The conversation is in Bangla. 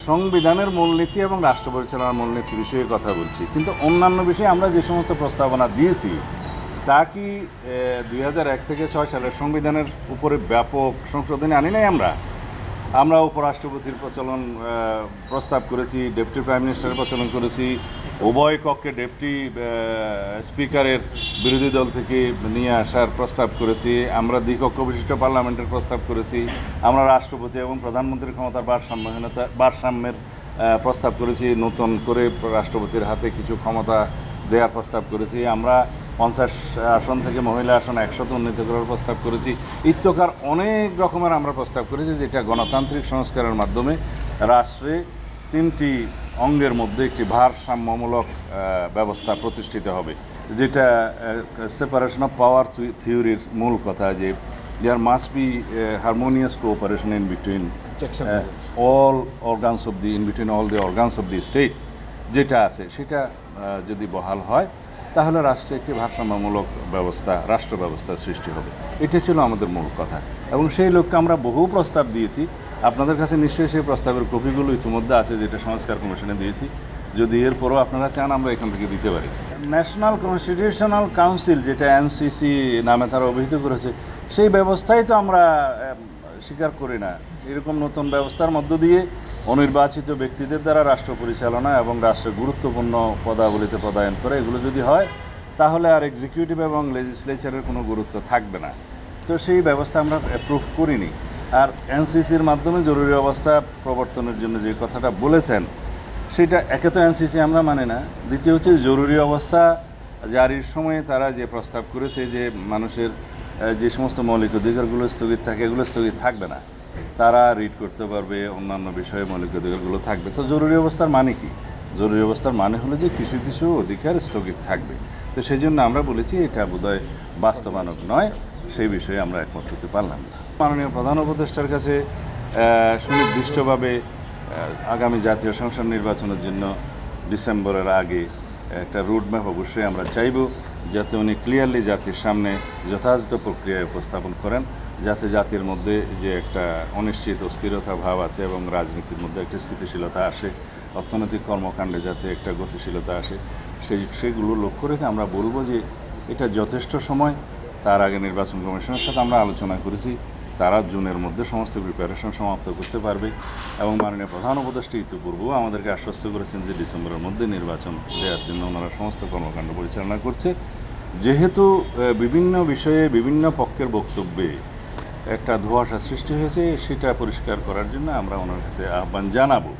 সংবিধানের মূলনীতি এবং রাষ্ট্র পরিচালনার মূলনীতি বিষয়ে কথা বলছি, কিন্তু অন্যান্য বিষয়ে আমরা যে সমস্ত প্রস্তাবনা দিয়েছি তা কি 2001 থেকে 6 সালের সংবিধানের উপরে ব্যাপক সংশোধনী আনি নাই। আমরা উপরাষ্ট্রপতির প্রস্তাব করেছি, ডেপুটি প্রাইম মিনিস্টারের প্রচলন করেছি, উভয় কক্ষে ডেপুটি স্পিকারের বিরোধী দল থেকে নিয়ে আসার প্রস্তাব করেছি, আমরা দ্বিকক্ষ বিশিষ্ট পার্লামেন্টের প্রস্তাব করেছি, আমরা রাষ্ট্রপতি এবং প্রধানমন্ত্রীর ক্ষমতার ভারসাম্যের প্রস্তাব করেছি, নতুন করে রাষ্ট্রপতির হাতে কিছু ক্ষমতা দেওয়ার প্রস্তাব করেছি, আমরা 50 আসন থেকে মহিলা আসন 100 উন্নীত করার প্রস্তাব করেছি। ইত্যকার অনেক রকমের আমরা প্রস্তাব করেছি, যেটা গণতান্ত্রিক সংস্কারের মাধ্যমে রাষ্ট্রে 3টি অঙ্গের মধ্যে একটি ভারসাম্যমূলক ব্যবস্থা প্রতিষ্ঠিত হবে, যেটা সেপারেশন অফ পাওয়ার থিওরির মূল কথা, যে there must be harmonious cooperation in between all organs of the organs of the state, যেটা আছে সেটা যদি বহাল হয় তাহলে রাষ্ট্রে একটি ভারসাম্যমূলক রাষ্ট্র ব্যবস্থা সৃষ্টি হবে। এটা ছিল আমাদের মূল কথা, এবং সেই লক্ষ্যে আমরা বহু প্রস্তাব দিয়েছি। আপনাদের কাছে নিশ্চয়ই সেই প্রস্তাবের কপিগুলো ইতিমধ্যে আছে, যেটা সংস্কার কমিশনে দিয়েছি। যদি এরপরও আপনারা চান আমরা এখান থেকে দিতে পারি। ন্যাশনাল কনস্টিটিউশনাল কাউন্সিল, যেটা এনসিসি নামে তারা অভিহিত করেছে, সেই ব্যবস্থাই তো আমরা স্বীকার করি না। এরকম নতুন ব্যবস্থার মধ্য দিয়ে অনির্বাচিত ব্যক্তিদের দ্বারা রাষ্ট্র পরিচালনা এবং রাষ্ট্রের গুরুত্বপূর্ণ পদাবলিতে পদায়ন করে, এগুলো যদি হয় তাহলে আর এক্সিকিউটিভ এবং লেজিসলেচারের কোনো গুরুত্ব থাকবে না। তো সেই ব্যবস্থা আমরা অ্যাপ্রুভ করিনি। আর এনসিসির মাধ্যমে জরুরি অবস্থা প্রবর্তনের জন্য যে কথাটা বলেছেন, সেটা একে তো এনসিসি আমরা মানি না, দ্বিতীয় হচ্ছে জরুরি অবস্থা জারির সময়ে তারা যে প্রস্তাব করেছে যে মানুষের যে সমস্ত মৌলিক অধিকারগুলো স্থগিত থাকে, এগুলো স্থগিত থাকবে না, তারা রিড করতে পারবে, অন্যান্য বিষয়ে মৌলিক অধিকারগুলো থাকবে। তো জরুরি অবস্থার মানে কি? জরুরি অবস্থার মানে হলো যে কিছু কিছু অধিকার স্থগিত থাকবে। তো সেই জন্য আমরা বলেছি এটা বোধহয় বাস্তবায়নক নয়, সেই বিষয়ে আমরা একমত হতে পারলাম না। মাননীয় প্রধান উপদেষ্টার কাছে সুনির্দিষ্টভাবে আগামী জাতীয় সংসদ নির্বাচনের জন্য ডিসেম্বরের আগে একটা রুটম্যাপ অবশ্যই আমরা চাইব, যাতে উনি ক্লিয়ারলি জাতির সামনে যথাযথ প্রক্রিয়ায় উপস্থাপন করেন, যাতে জাতির মধ্যে যে একটা অনিশ্চিত অস্থিরতা ভাব আছে এবং রাজনীতির মধ্যে একটা স্থিতিশীলতা আসে, অর্থনৈতিক কর্মকাণ্ডে যাতে একটা গতিশীলতা আসে, সেগুলো লক্ষ্য রেখে আমরা বলবো যে এটা যথেষ্ট সময়। তার আগে নির্বাচন কমিশনের সাথে আমরা আলোচনা করেছি, তারা জুনের মধ্যে সমস্ত প্রিপারেশন সমাপ্ত করতে পারবে, এবং মাননীয় প্রধান উপদেষ্টা ইতিপূর্বেও আমাদেরকে আশ্বস্ত করেছেন যে ডিসেম্বরের মধ্যে নির্বাচন দেওয়ার জন্য ওনারা সমস্ত কর্মকাণ্ড পরিচালনা করছে। যেহেতু বিভিন্ন বিষয়ে বিভিন্ন পক্ষের বক্তব্যে একটা ধোঁয়াশা সৃষ্টি হয়েছে, সেটা পরিষ্কার করার জন্য আমরা ওনার কাছে আহ্বান জানাবো।